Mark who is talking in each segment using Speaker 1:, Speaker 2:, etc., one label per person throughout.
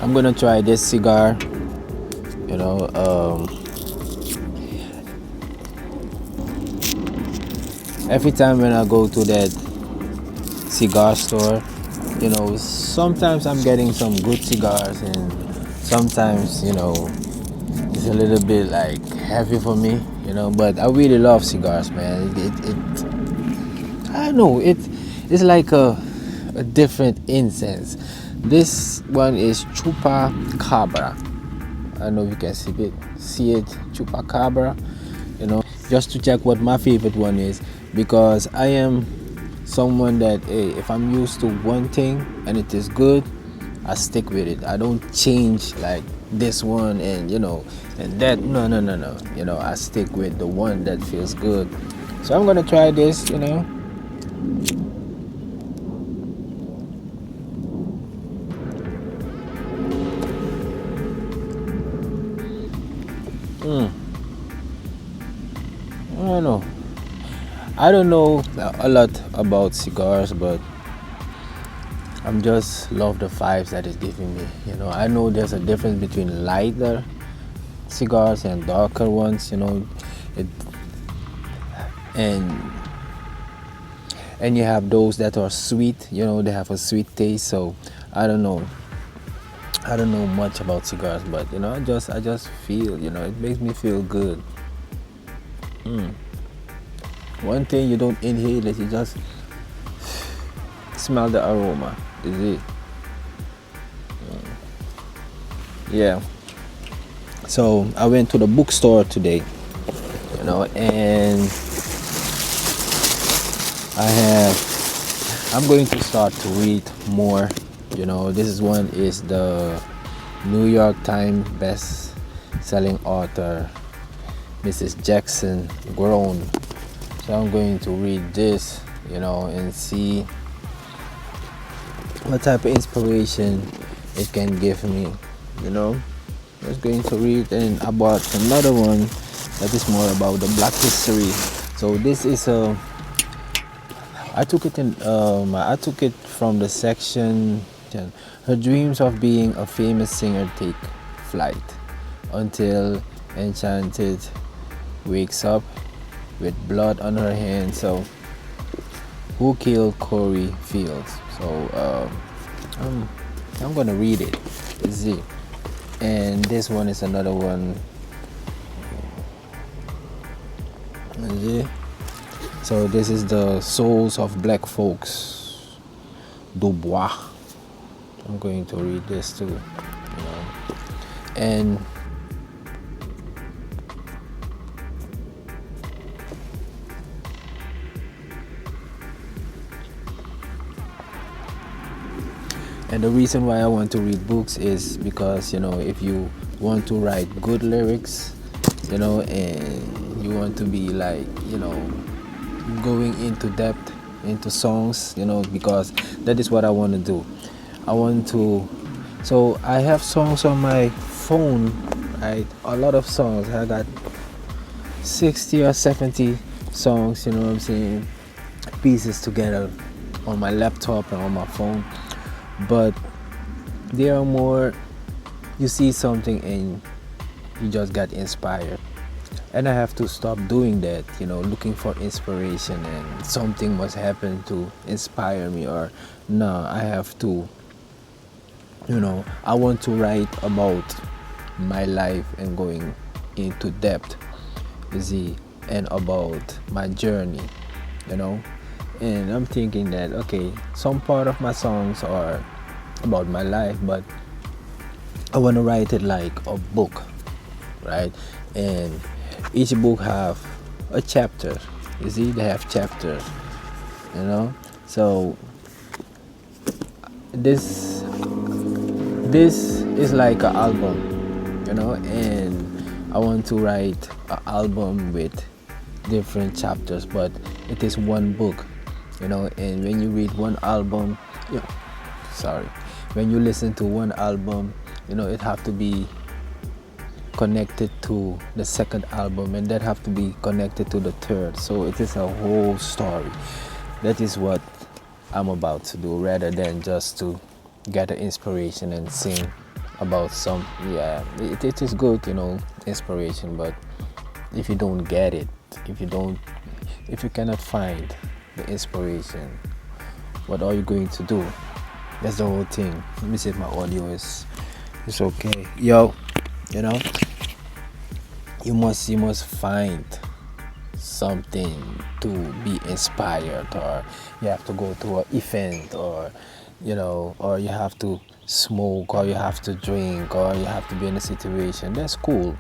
Speaker 1: I'm gonna try this cigar. You know, every time when I go to that cigar store, sometimes I'm getting some good cigars, and sometimes, it's a little bit like heavy for me, but I really love cigars, man. I don't know, it's like a different incense. This one is Chupacabra. I don't know if you can see it, Chupacabra, just to check what my favorite one is, because I am someone that, hey, if I'm used to one thing and it is good, I stick with it. I don't change like this one and that. No. I stick with the one that feels good. So I'm gonna try this. I don't know. I don't know a lot about cigars, but I'm just love the vibes that it's giving me. I know there's a difference between lighter cigars and darker ones. It and and you have those that are sweet. They have a sweet taste. So I don't know. I don't know much about cigars, but I just feel. It makes me feel good. One thing, you don't inhale it, you just smell the aroma. Is it? Yeah. So I went to the bookstore today, and I'm going to start to read more. This is the New York Times best-selling author, Mrs. Jackson Grown. So I'm going to read this, and see what type of inspiration it can give me. I was going to read, and I bought another one that is more about the Black history. So this is I took it from the section 10. Her dreams of being a famous singer take flight until Enchanted wakes up with blood on her hands. So who killed Corey Fields? So I'm gonna read it. See. And this one is another one. See. So this is the Souls of Black Folks, Dubois. I'm going to read this too. And the reason why I want to read books is because, if you want to write good lyrics, and you want to be like, going into depth into songs, because that is what I want to do. So I have songs on my phone, right? A lot of songs. I got 60 or 70 songs, what I'm saying, pieces together on my laptop and on my phone. But there are more, you see something and you just got inspired, and I have to stop doing that, looking for inspiration and something must happen to inspire me, or no, I have to, I want to write about my life and going into depth, and about my journey, and I'm thinking that, okay, some part of my songs are about my life, but I want to write it like a book, right? And each book have a chapter. They have chapters, so this is like an album, and I want to write an album with different chapters, but it is one book, and when you read one album, when you listen to one album, it have to be connected to the second album, and that have to be connected to the third. So it is a whole story. That is what I'm about to do, rather than just to get the inspiration and sing about some, yeah, it is good, inspiration, but if you don't get it, if you don't, if you cannot find the inspiration, what are you going to do? That's the whole thing. Let me see if my audio is it's okay. Yo, you know, you must find something to be inspired, or you have to go to an event, or or you have to smoke, or you have to drink, or you have to be in a situation. That's cool,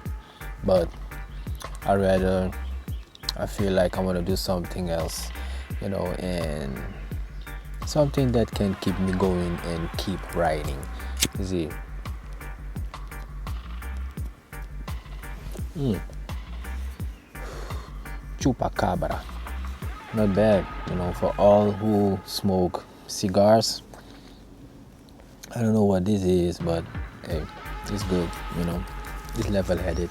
Speaker 1: but I rather, I feel like I want to do something else, and something that can keep me going and keep writing. You see. Chupacabra. Not bad, for all who smoke cigars. I don't know what this is, but hey, it's good, It's level headed.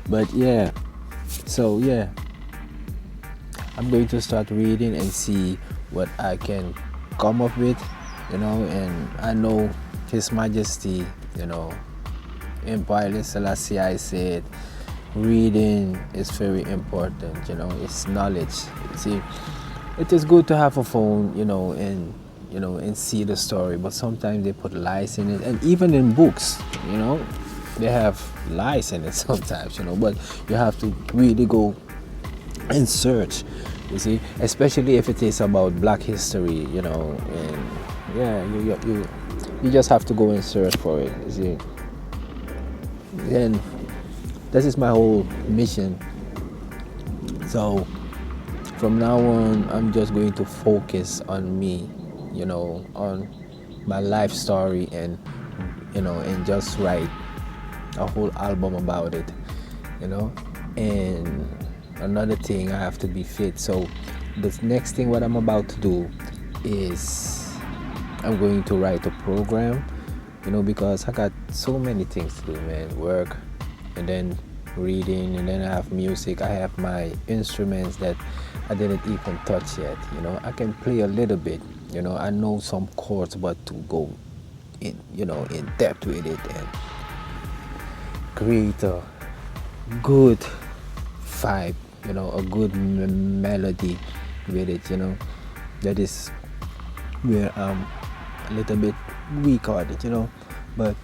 Speaker 1: But yeah, so yeah, I'm going to start reading and see what I can come up with, and I know His Majesty, Empire Selassie I said reading is very important, it's knowledge. See, it is good to have a phone, and see the story, but sometimes they put lies in it, and even in books, they have lies in it sometimes, but you have to really go and search, you see, especially if it is about Black history, and yeah, you just have to go and search for it, you see. And this is my whole mission. So from now on, I'm just going to focus on me, on my life story, and just write a whole album about it, And another thing, I have to be fit. So the next thing, what I'm about to do is I'm going to write a program, because I got so many things to do, man. Work, and then reading, and then I have music. I have my instruments that I didn't even touch yet. I can play a little bit. I know some chords, but to go in, in depth with it and create a good vibe, a good melody with it, that is where I'm a little bit weak on it, but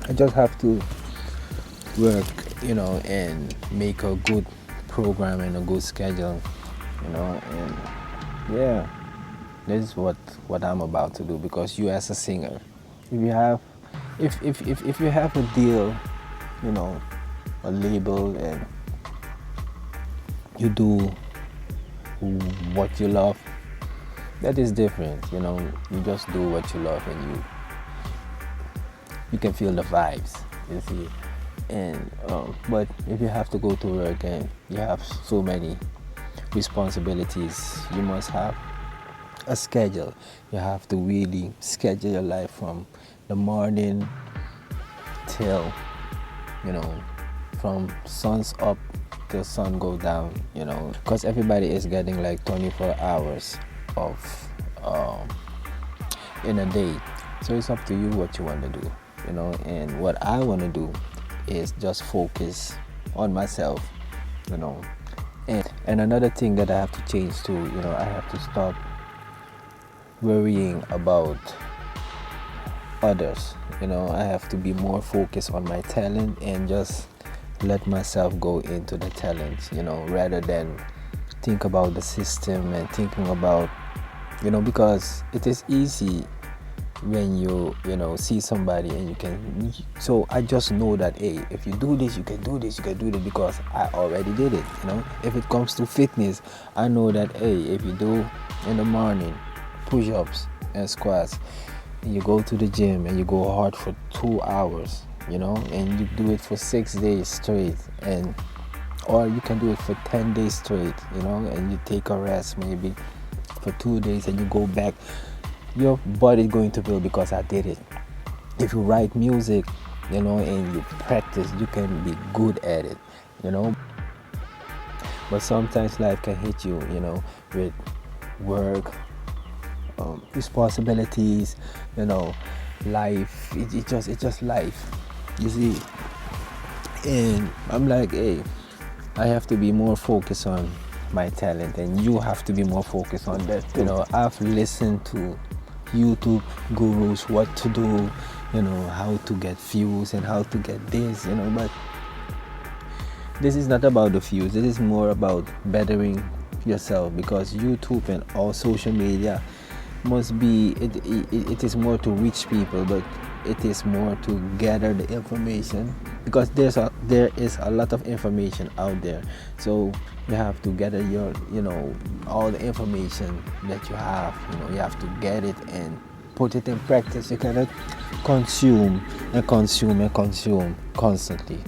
Speaker 1: I just have to work, and make a good program and a good schedule, and yeah, this is what I'm about to do. Because you, as a singer, if you have if you have a deal, a label, and you do what you love, that is different. You just do what you love, and you can feel the vibes, you see. And but if you have to go to work and you have so many responsibilities, you must have a schedule. You have to really schedule your life from the morning till, from sun's up till sun go down, because everybody is getting like 24 hours of in a day. So it's up to you what you want to do, and what I want to do is just focus on myself, and another thing that I have to change too, I have to stop worrying about others. I have to be more focused on my talent and just let myself go into the talent, rather than think about the system and thinking about, because it is easy when you see somebody and you can. So I just know that, hey, if you do this, you can do this, you can do this, because I already did it. If it comes to fitness, I know that, hey, if you do in the morning push-ups and squats, and you go to the gym and you go hard for 2 hours, and you do it for 6 days straight, and or you can do it for 10 days straight, and you take a rest maybe for 2 days and you go back, your body is going to feel, because I did it. If you write music, and you practice, you can be good at it, but sometimes life can hit you, with work, responsibilities, life. It's just life. You see, and I'm like, hey, I have to be more focused on my talent, and you have to be more focused on that too. I've listened to YouTube gurus what to do, how to get views and how to get this, but this is not about the views. This is more about bettering yourself, because YouTube and all social media must be it is more to reach people, but it is more to gather the information, because there is a lot of information out there. So you have to gather your all the information that you have. You have to get it and put it in practice. You cannot consume and consume and consume constantly.